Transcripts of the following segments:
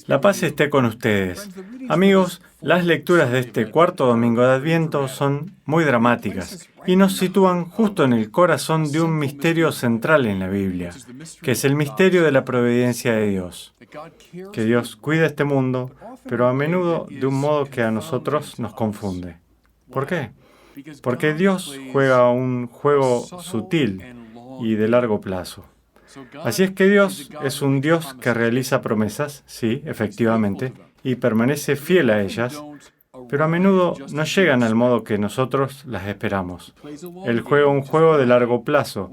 La paz esté con ustedes. Amigos, las lecturas de este cuarto domingo de Adviento son muy dramáticas y nos sitúan justo en el corazón de un misterio central en la Biblia, que es el misterio de la providencia de Dios. Que Dios cuida este mundo, pero a menudo de un modo que a nosotros nos confunde. ¿Por qué? Porque Dios juega un juego sutil y de largo plazo. Así es que Dios es un Dios que realiza promesas, sí, efectivamente, y permanece fiel a ellas, pero a menudo no llegan al modo que nosotros las esperamos. Él juega un juego de largo plazo,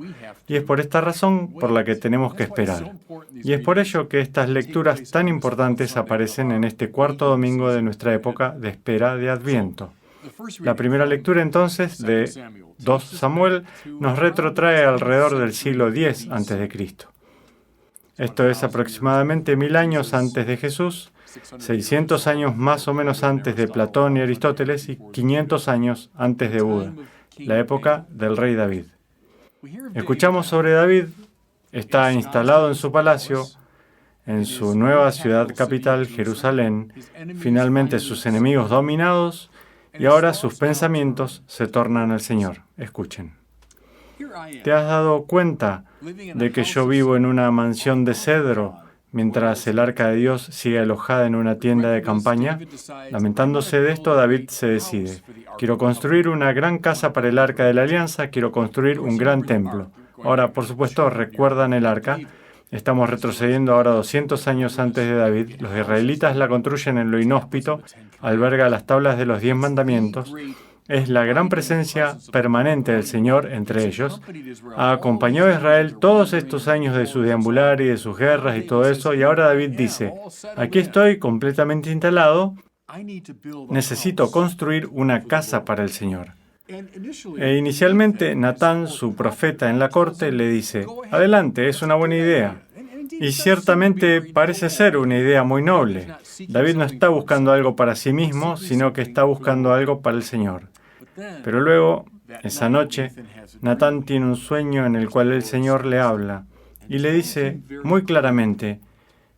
y es por esta razón por la que tenemos que esperar. Y es por ello que estas lecturas tan importantes aparecen en este cuarto domingo de nuestra época de espera de Adviento. La primera lectura entonces de 2 Samuel nos retrotrae alrededor del siglo X a.C. Esto es aproximadamente 1000 años antes de Jesús, 600 años más o menos antes de Platón y Aristóteles y 500 años antes de Buda, la época del rey David. Escuchamos sobre David, está instalado en su palacio, en su nueva ciudad capital, Jerusalén, finalmente sus enemigos dominados, y ahora sus pensamientos se tornan al Señor. Escuchen. ¿Te has dado cuenta de que yo vivo en una mansión de cedro mientras el arca de Dios sigue alojada en una tienda de campaña? Lamentándose de esto, David se decide. Quiero construir una gran casa para el arca de la alianza, quiero construir un gran templo. Ahora, por supuesto, recuerdan el arca. Estamos retrocediendo ahora 200 años antes de David. Los israelitas la construyen en lo inhóspito, alberga las tablas de los 10 mandamientos. Es la gran presencia permanente del Señor entre ellos. Ha acompañado a Israel todos estos años de su deambular y de sus guerras y todo eso. Y ahora David dice, aquí estoy completamente instalado, necesito construir una casa para el Señor. E inicialmente Natán, su profeta en la corte, le dice, adelante, es una buena idea. Y ciertamente parece ser una idea muy noble. David no está buscando algo para sí mismo, sino que está buscando algo para el Señor. Pero luego, esa noche, Natán tiene un sueño en el cual el Señor le habla y le dice muy claramente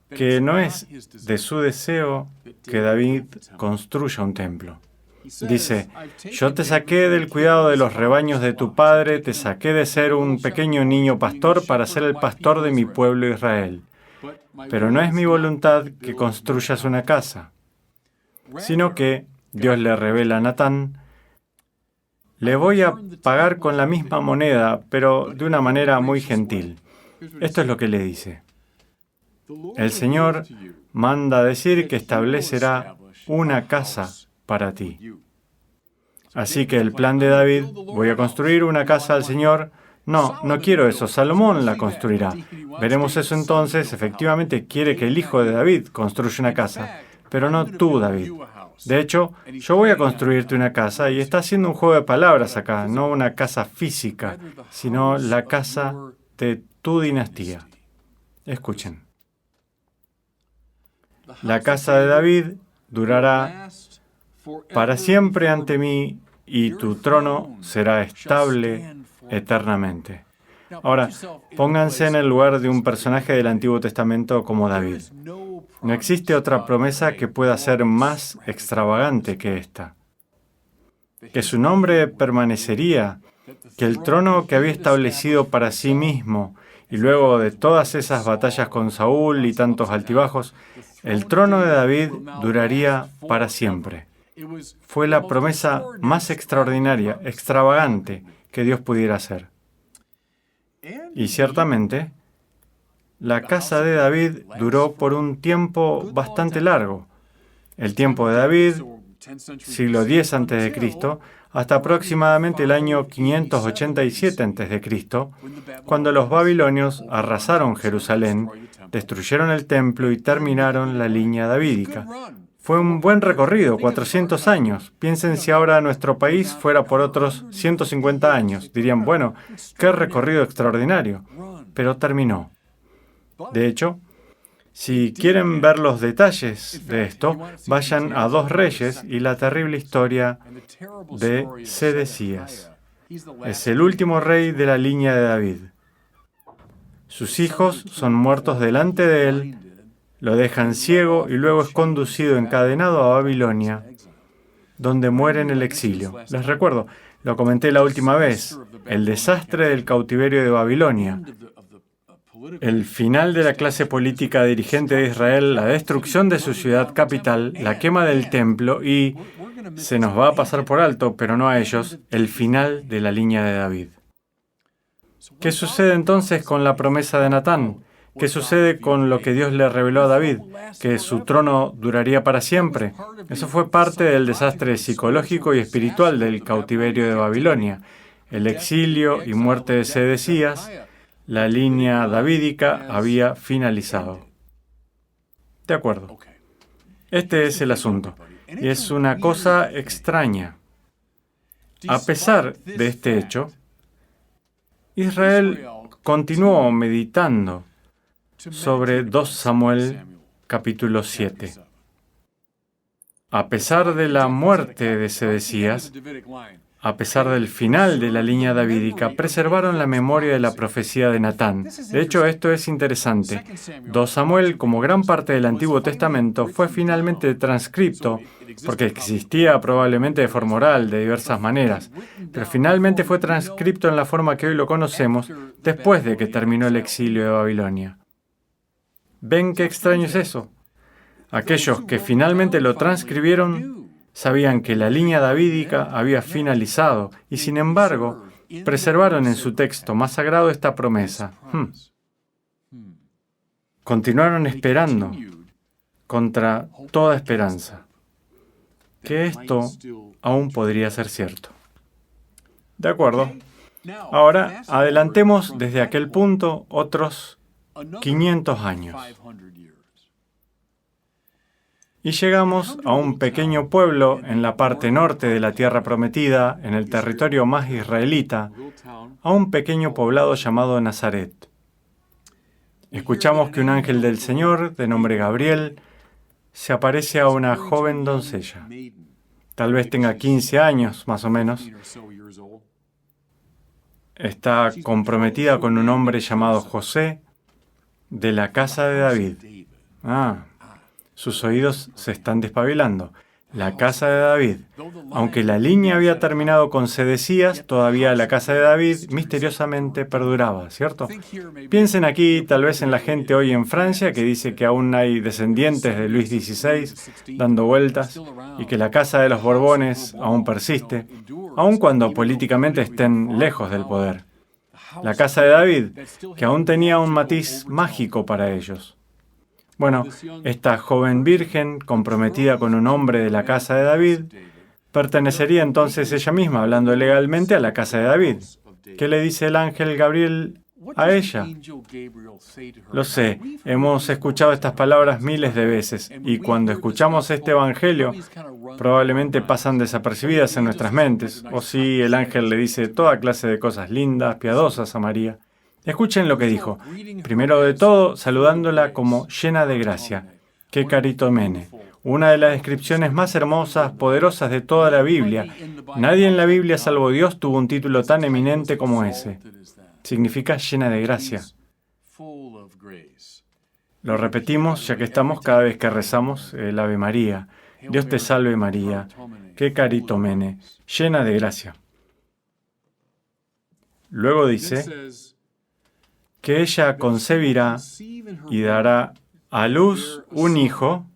que no es de su deseo que David construya un templo. Dice, yo te saqué del cuidado de los rebaños de tu padre, te saqué de ser un pequeño niño pastor para ser el pastor de mi pueblo Israel. Pero no es mi voluntad que construyas una casa, sino que, Dios le revela a Natán, le voy a pagar con la misma moneda, pero de una manera muy gentil. Esto es lo que le dice. El Señor manda decir que establecerá una casa para ti. Así que el plan de David, voy a construir una casa al Señor. No quiero eso, Salomón la construirá. Veremos eso entonces, efectivamente quiere que el hijo de David construya una casa, pero no tú, David. De hecho, yo voy a construirte una casa y está haciendo un juego de palabras acá, no una casa física, sino la casa de tu dinastía. Escuchen. La casa de David durará para siempre ante mí y tu trono será estable eternamente. Ahora, pónganse en el lugar de un personaje del Antiguo Testamento como David. No existe otra promesa que pueda ser más extravagante que esta. Que su nombre permanecería, que el trono que había establecido para sí mismo, y luego de todas esas batallas con Saúl y tantos altibajos, el trono de David duraría para siempre. Fue la promesa más extraordinaria, extravagante que Dios pudiera hacer. Y ciertamente, la casa de David duró por un tiempo bastante largo. El tiempo de David, siglo X a.C., hasta aproximadamente el año 587 a.C., cuando los babilonios arrasaron Jerusalén, destruyeron el templo y terminaron la línea davídica. Fue un buen recorrido, 400 años. Piensen si ahora nuestro país fuera por otros 150 años. Dirían, bueno, qué recorrido extraordinario. Pero terminó. De hecho, si quieren ver los detalles de esto, vayan a 2 Reyes y la terrible historia de Sedecías. Es el último rey de la línea de David. Sus hijos son muertos delante de él lo dejan ciego y luego es conducido encadenado a Babilonia, donde muere en el exilio. Les recuerdo, lo comenté la última vez, el desastre del cautiverio de Babilonia, el final de la clase política dirigente de Israel, la destrucción de su ciudad capital, la quema del templo y, se nos va a pasar por alto, pero no a ellos, el final de la línea de David. ¿Qué sucede entonces con la promesa de Natán? ¿Qué sucede con lo que Dios le reveló a David? ¿Que su trono duraría para siempre? Eso fue parte del desastre psicológico y espiritual del cautiverio de Babilonia. El exilio y muerte de Sedecías, la línea davídica había finalizado. De acuerdo. Este es el asunto. Y es una cosa extraña. A pesar de este hecho, Israel continuó meditando sobre 2 Samuel capítulo 7. A pesar de la muerte de Sedecías, a pesar del final de la línea davídica, preservaron la memoria de la profecía de Natán. De hecho, esto es interesante. 2 Samuel, como gran parte del Antiguo Testamento, fue finalmente transcripto, porque existía probablemente de forma oral, de diversas maneras, pero finalmente fue transcripto en la forma que hoy lo conocemos, después de que terminó el exilio de Babilonia. ¿Ven qué extraño es eso? Aquellos que finalmente lo transcribieron sabían que la línea davídica había finalizado y, sin embargo, preservaron en su texto más sagrado esta promesa. Continuaron esperando contra toda esperanza que esto aún podría ser cierto. De acuerdo. Ahora, adelantemos desde aquel punto otros 500 años. Y llegamos a un pequeño pueblo en la parte norte de la Tierra Prometida, en el territorio más israelita, a un pequeño poblado llamado Nazaret. Escuchamos que un ángel del Señor, de nombre Gabriel, se aparece a una joven doncella. Tal vez tenga 15 años, más o menos. Está comprometida con un hombre llamado José, de la casa de David. Sus oídos se están despabilando. La casa de David. Aunque la línea había terminado con Sedecías, todavía la casa de David misteriosamente perduraba, ¿cierto? Piensen aquí tal vez en la gente hoy en Francia que dice que aún hay descendientes de Luis XVI dando vueltas y que la casa de los Borbones aún persiste, aun cuando políticamente estén lejos del poder. La casa de David, que aún tenía un matiz mágico para ellos. Bueno, esta joven virgen, comprometida con un hombre de la casa de David, pertenecería entonces ella misma, hablando legalmente, a la casa de David. ¿Qué le dice el ángel Gabriel a ella? Lo sé, hemos escuchado estas palabras miles de veces, y cuando escuchamos este evangelio, probablemente pasan desapercibidas en nuestras mentes, o si el ángel le dice toda clase de cosas lindas, piadosas a María. Escuchen lo que dijo. Primero de todo, saludándola como llena de gracia. ¡Qué caritomene! Una de las descripciones más hermosas, poderosas de toda la Biblia. Nadie en la Biblia, salvo Dios, tuvo un título tan eminente como ese. Significa llena de gracia. Lo repetimos ya que estamos cada vez que rezamos el Ave María. Dios te salve María. ¡Qué caritomene! Llena de gracia. Luego dice que ella concebirá y dará a luz un hijo.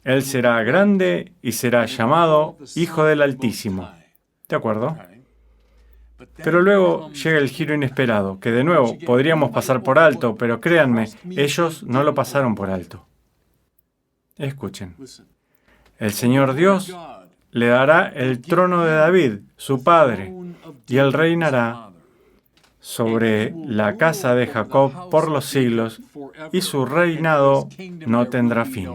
Él será grande y será llamado Hijo del Altísimo. ¿De acuerdo? Pero luego llega el giro inesperado, que de nuevo podríamos pasar por alto, pero créanme, ellos no lo pasaron por alto. Escuchen. El Señor Dios le dará el trono de David, su padre, y él reinará sobre la casa de Jacob por los siglos, y su reinado no tendrá fin.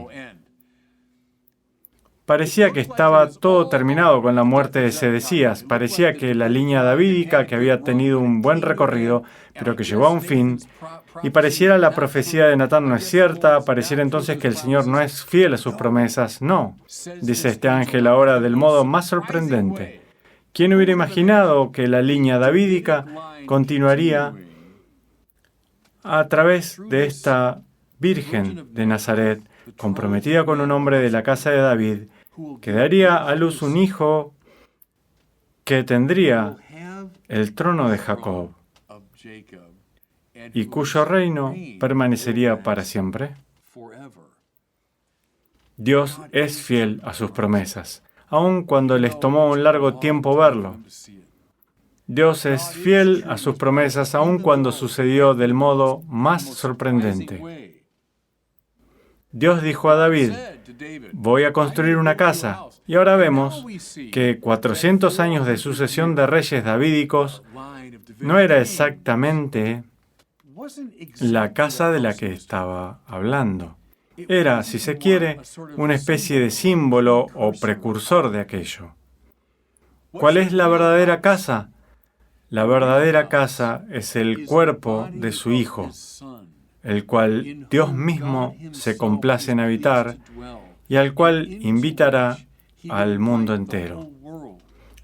Parecía que estaba todo terminado con la muerte de Sedecías. Parecía que la línea davídica, que había tenido un buen recorrido, pero que llegó a un fin, y pareciera la profecía de Natán no es cierta, pareciera entonces que el Señor no es fiel a sus promesas. No, dice este ángel ahora del modo más sorprendente. ¿Quién hubiera imaginado que la línea davídica continuaría a través de esta virgen de Nazaret, comprometida con un hombre de la casa de David, que daría a luz un hijo que tendría el trono de Jacob y cuyo reino permanecería para siempre. Dios es fiel a sus promesas, aun cuando les tomó un largo tiempo verlo. Dios es fiel a sus promesas, aun cuando sucedió del modo más sorprendente. Dios dijo a David, voy a construir una casa. Y ahora vemos que 400 años de sucesión de reyes davídicos no era exactamente la casa de la que estaba hablando. Era, si se quiere, una especie de símbolo o precursor de aquello. ¿Cuál es la verdadera casa? La verdadera casa es el cuerpo de su Hijo, el cual Dios mismo se complace en habitar y al cual invitará al mundo entero.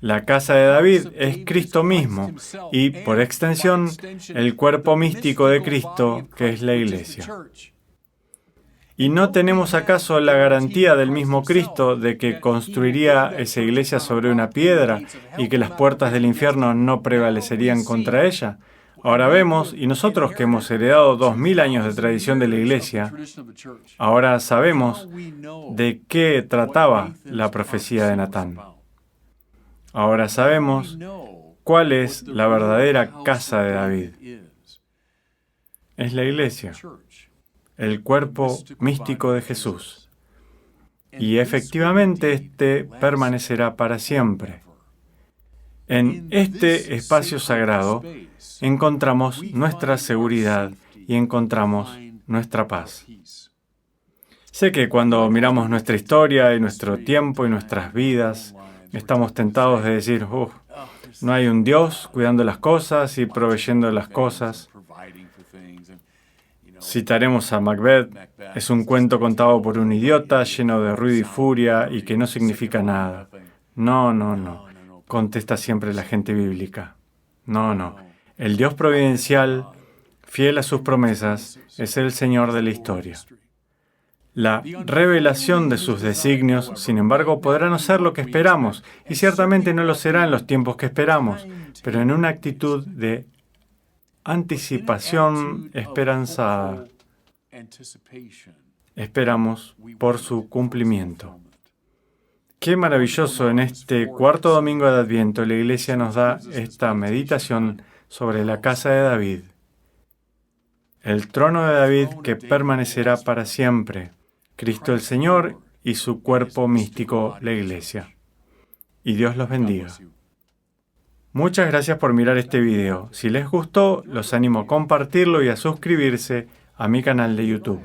La casa de David es Cristo mismo y, por extensión, el cuerpo místico de Cristo, que es la Iglesia. ¿Y no tenemos acaso la garantía del mismo Cristo de que construiría esa iglesia sobre una piedra y que las puertas del infierno no prevalecerían contra ella? Ahora vemos, y nosotros que hemos heredado 2000 años de tradición de la iglesia, ahora sabemos de qué trataba la profecía de Natán. Ahora sabemos cuál es la verdadera casa de David. Es la iglesia, el cuerpo místico de Jesús. Y efectivamente este permanecerá para siempre. En este espacio sagrado encontramos nuestra seguridad y encontramos nuestra paz. Sé que cuando miramos nuestra historia y nuestro tiempo y nuestras vidas, estamos tentados de decir, no hay un Dios cuidando las cosas y proveyendo las cosas. Citaremos a Macbeth, es un cuento contado por un idiota lleno de ruido y furia y que no significa nada. No, contesta siempre la gente bíblica. No, el Dios providencial, fiel a sus promesas, es el Señor de la historia. La revelación de sus designios, sin embargo, podrá no ser lo que esperamos, y ciertamente no lo será en los tiempos que esperamos, pero en una actitud de anticipación esperanzada. Esperamos por su cumplimiento. Qué maravilloso, en este cuarto domingo de Adviento la Iglesia nos da esta meditación sobre la casa de David, el trono de David que permanecerá para siempre, Cristo el Señor y su cuerpo místico, la Iglesia. Y Dios los bendiga. Muchas gracias por mirar este video. Si les gustó, los animo a compartirlo y a suscribirse a mi canal de YouTube.